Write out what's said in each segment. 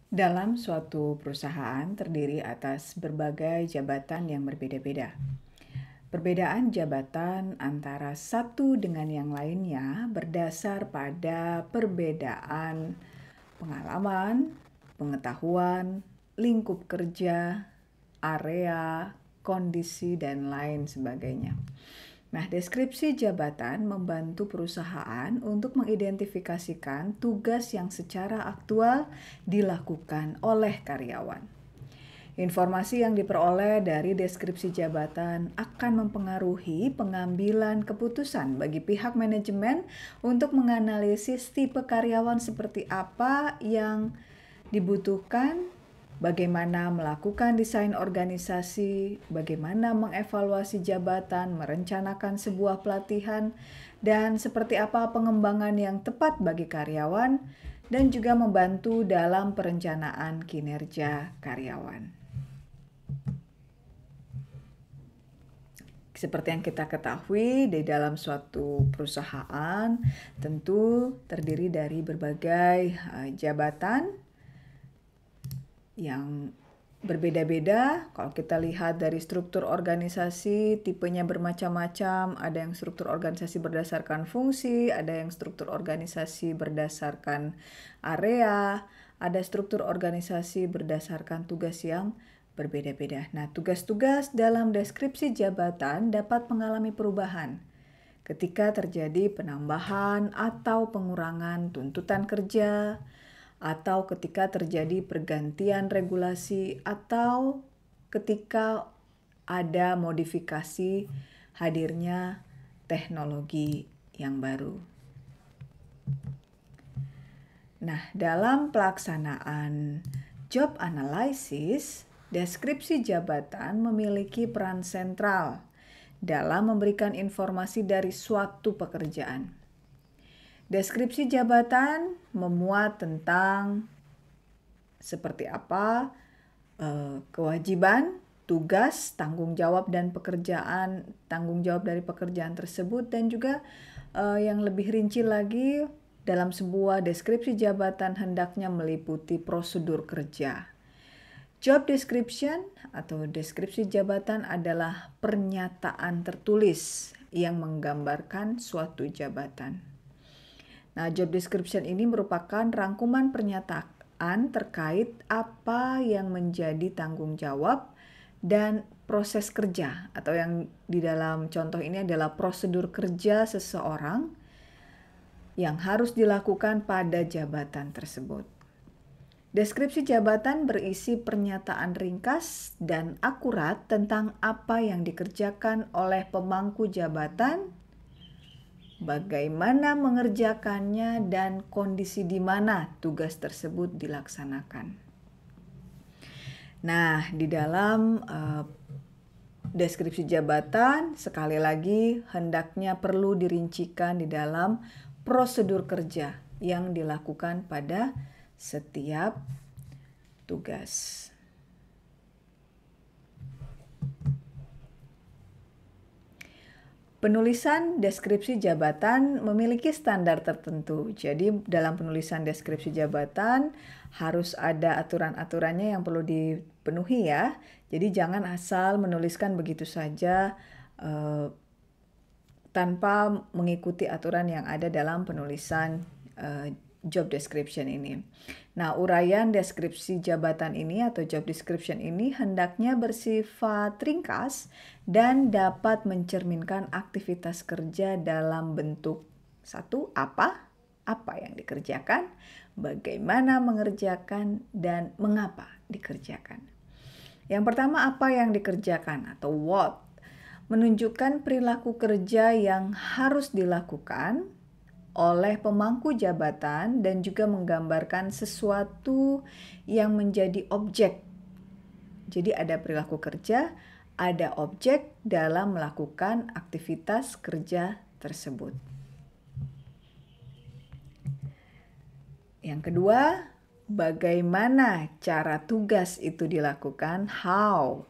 Dalam suatu perusahaan terdiri atas berbagai jabatan yang berbeda-beda. Perbedaan jabatan antara satu dengan yang lainnya berdasar pada perbedaan pengalaman, pengetahuan, lingkup kerja, area, kondisi, dan lain sebagainya. Nah, deskripsi jabatan membantu perusahaan untuk mengidentifikasikan tugas yang secara aktual dilakukan oleh karyawan. Informasi yang diperoleh dari deskripsi jabatan akan mempengaruhi pengambilan keputusan bagi pihak manajemen untuk menganalisis tipe karyawan seperti apa yang dibutuhkan, bagaimana melakukan desain organisasi, bagaimana mengevaluasi jabatan, merencanakan sebuah pelatihan, dan seperti apa pengembangan yang tepat bagi karyawan, dan juga membantu dalam perencanaan kinerja karyawan. Seperti yang kita ketahui, di dalam suatu perusahaan tentu terdiri dari berbagai jabatan yang berbeda-beda. Kalau kita lihat dari struktur organisasi, tipenya bermacam-macam. Ada yang struktur organisasi berdasarkan fungsi, ada yang struktur organisasi berdasarkan area, ada struktur organisasi berdasarkan tugas yang berbeda-beda. Nah, tugas-tugas dalam deskripsi jabatan dapat mengalami perubahan ketika terjadi penambahan atau pengurangan tuntutan kerja, atau ketika terjadi pergantian regulasi, atau ketika ada modifikasi hadirnya teknologi yang baru. Nah, dalam pelaksanaan job analysis, deskripsi jabatan memiliki peran sentral dalam memberikan informasi dari suatu pekerjaan. Deskripsi jabatan memuat tentang seperti apa kewajiban, tugas, tanggung jawab dan tanggung jawab dari pekerjaan tersebut, dan juga yang lebih rinci lagi, dalam sebuah deskripsi jabatan hendaknya meliputi prosedur kerja. Job description atau deskripsi jabatan adalah pernyataan tertulis yang menggambarkan suatu jabatan. Nah, job description ini merupakan rangkuman pernyataan terkait apa yang menjadi tanggung jawab dan proses kerja, atau yang di dalam contoh ini adalah prosedur kerja seseorang yang harus dilakukan pada jabatan tersebut. Deskripsi jabatan berisi pernyataan ringkas dan akurat tentang apa yang dikerjakan oleh pemangku jabatan, bagaimana mengerjakannya, dan kondisi di mana tugas tersebut dilaksanakan. Nah, di dalam deskripsi jabatan, sekali lagi hendaknya perlu dirincikan di dalam prosedur kerja yang dilakukan pada setiap tugas. Penulisan deskripsi jabatan memiliki standar tertentu. Jadi dalam penulisan deskripsi jabatan harus ada aturan-aturannya yang perlu dipenuhi ya. Jadi jangan asal menuliskan begitu saja tanpa mengikuti aturan yang ada dalam penulisan job description ini. Nah, uraian deskripsi jabatan ini atau job description ini hendaknya bersifat ringkas dan dapat mencerminkan aktivitas kerja dalam bentuk satu, apa yang dikerjakan, bagaimana mengerjakan, dan mengapa dikerjakan. Yang pertama, apa yang dikerjakan atau what, menunjukkan perilaku kerja yang harus dilakukan oleh pemangku jabatan dan juga menggambarkan sesuatu yang menjadi objek. Jadi ada perilaku kerja, ada objek dalam melakukan aktivitas kerja tersebut. Yang kedua, bagaimana cara tugas itu dilakukan, how,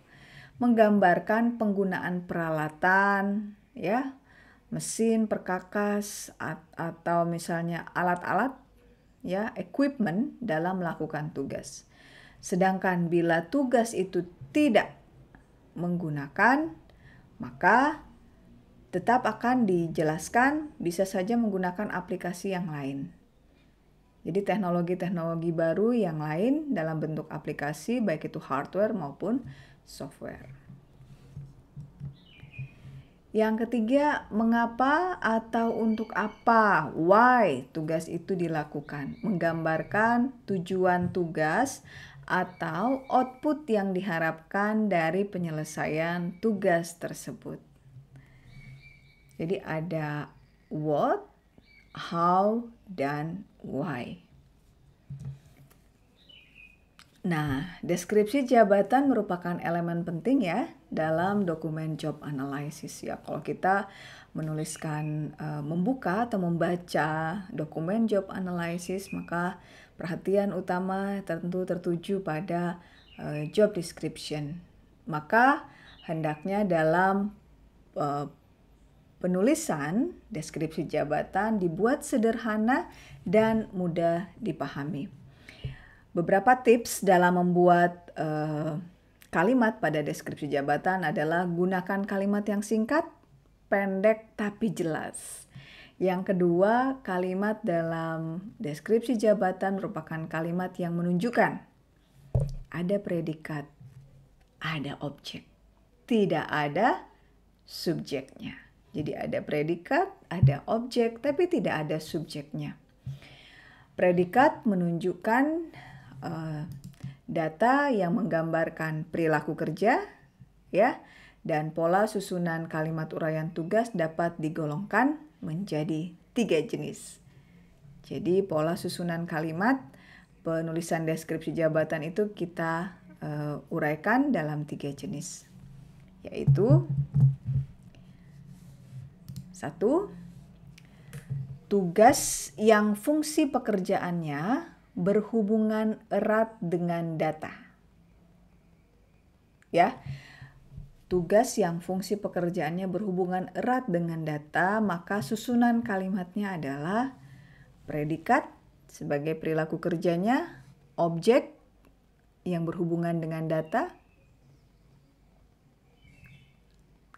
menggambarkan penggunaan peralatan, ya, mesin, perkakas, atau misalnya alat-alat ya, equipment dalam melakukan tugas. Sedangkan bila tugas itu tidak menggunakan, maka tetap akan dijelaskan bisa saja menggunakan aplikasi yang lain. Jadi teknologi-teknologi baru yang lain dalam bentuk aplikasi, baik itu hardware maupun software. Yang ketiga, mengapa atau untuk apa? Why tugas itu dilakukan? Menggambarkan tujuan tugas atau output yang diharapkan dari penyelesaian tugas tersebut. Jadi ada what, how, dan why. Nah, deskripsi jabatan merupakan elemen penting ya dalam dokumen job analysis ya. Kalau kita menuliskan, membuka atau membaca dokumen job analysis, maka perhatian utama tentu tertuju pada job description. Maka hendaknya dalam penulisan deskripsi jabatan dibuat sederhana dan mudah dipahami. Beberapa tips dalam membuat kalimat pada deskripsi jabatan adalah gunakan kalimat yang singkat, pendek tapi jelas. Yang kedua, kalimat dalam deskripsi jabatan merupakan kalimat yang menunjukkan ada predikat, ada objek, tidak ada subjeknya. Jadi ada predikat, ada objek, tapi tidak ada subjeknya. Predikat menunjukkan data yang menggambarkan perilaku kerja, ya, dan pola susunan kalimat uraian tugas dapat digolongkan menjadi 3 jenis. Jadi pola susunan kalimat penulisan deskripsi jabatan itu kita uraikan dalam 3 jenis, yaitu 1. Tugas yang fungsi pekerjaannya berhubungan erat dengan data. Ya. Tugas yang fungsi pekerjaannya berhubungan erat dengan data, maka susunan kalimatnya adalah predikat sebagai perilaku kerjanya, objek yang berhubungan dengan data,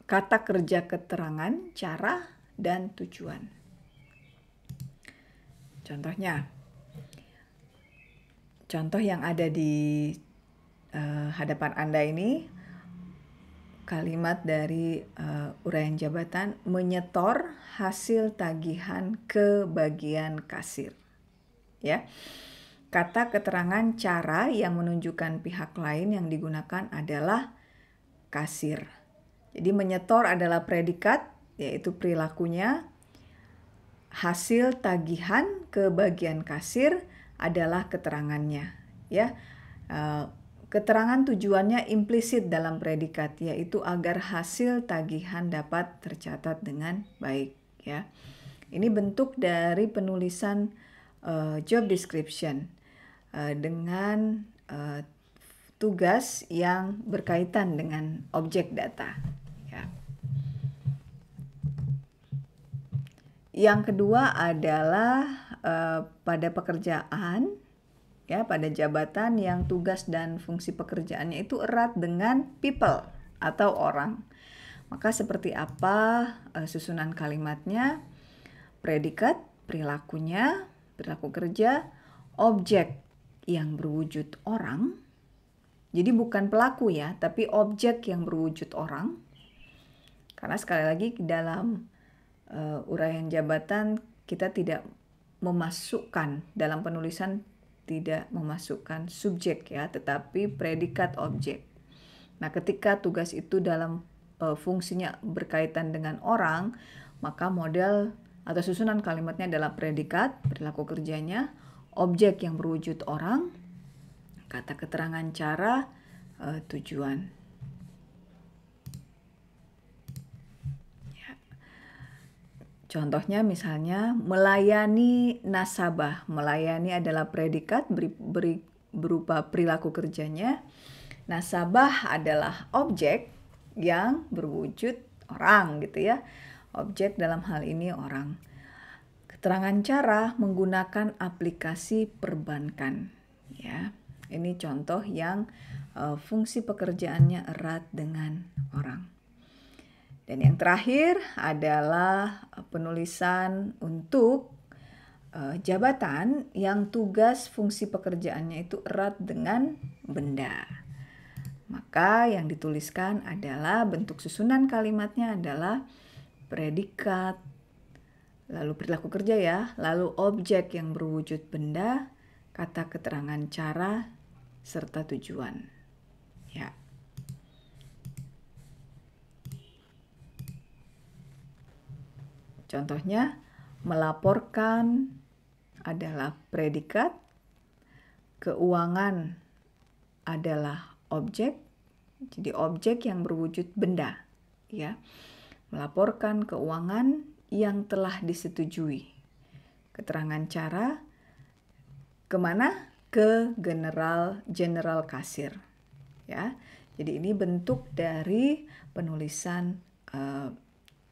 kata kerja keterangan, cara, dan tujuan. Contoh yang ada di hadapan Anda ini, kalimat dari uraian jabatan menyetor hasil tagihan ke bagian kasir. Ya. Kata keterangan cara yang menunjukkan pihak lain yang digunakan adalah kasir. Jadi menyetor adalah predikat, yaitu perilakunya. Hasil tagihan ke bagian kasir adalah keterangannya. Ya, keterangan tujuannya implisit dalam predikat, yaitu agar hasil tagihan dapat tercatat dengan baik. Ya, ini bentuk dari penulisan job description dengan tugas yang berkaitan dengan objek data. Yang kedua adalah pada pekerjaan, ya, pada jabatan yang tugas dan fungsi pekerjaannya itu erat dengan people atau orang. Maka seperti apa susunan kalimatnya? Predikat, perilakunya, perilaku kerja, objek yang berwujud orang. Jadi bukan pelaku ya, tapi objek yang berwujud orang. Karena sekali lagi dalam uraian jabatan kita tidak memasukkan dalam penulisan, tidak memasukkan subjek ya, tetapi predikat objek. Nah, ketika tugas itu dalam fungsinya berkaitan dengan orang, maka model atau susunan kalimatnya adalah predikat, perilaku kerjanya, objek yang berwujud orang, kata keterangan cara, tujuan. Contohnya misalnya melayani nasabah. Melayani adalah predikat berupa perilaku kerjanya. Nasabah adalah objek yang berwujud orang gitu ya. Objek dalam hal ini orang. Keterangan cara menggunakan aplikasi perbankan. Ya, ini contoh yang fungsi pekerjaannya erat dengan orang. Dan yang terakhir adalah penulisan untuk jabatan yang tugas fungsi pekerjaannya itu erat dengan benda. Maka yang dituliskan adalah bentuk susunan kalimatnya adalah predikat, lalu perilaku kerja ya, lalu objek yang berwujud benda, kata keterangan cara, serta tujuan. Ya. Contohnya, melaporkan adalah predikat, keuangan adalah objek, jadi objek yang berwujud benda. Ya. Melaporkan keuangan yang telah disetujui. Keterangan cara kemana? Ke general kasir. Ya, jadi ini bentuk dari penulisan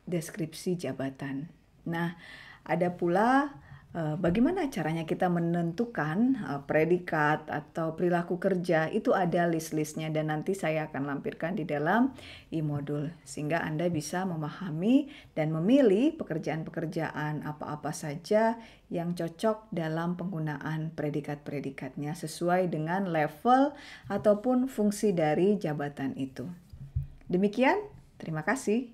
deskripsi jabatan. Nah, ada pula bagaimana caranya kita menentukan predikat atau perilaku kerja. Itu ada list-listnya dan nanti saya akan lampirkan di dalam e-modul sehingga Anda bisa memahami dan memilih pekerjaan-pekerjaan apa-apa saja yang cocok dalam penggunaan predikat-predikatnya sesuai dengan level ataupun fungsi dari jabatan itu. Demikian, terima kasih.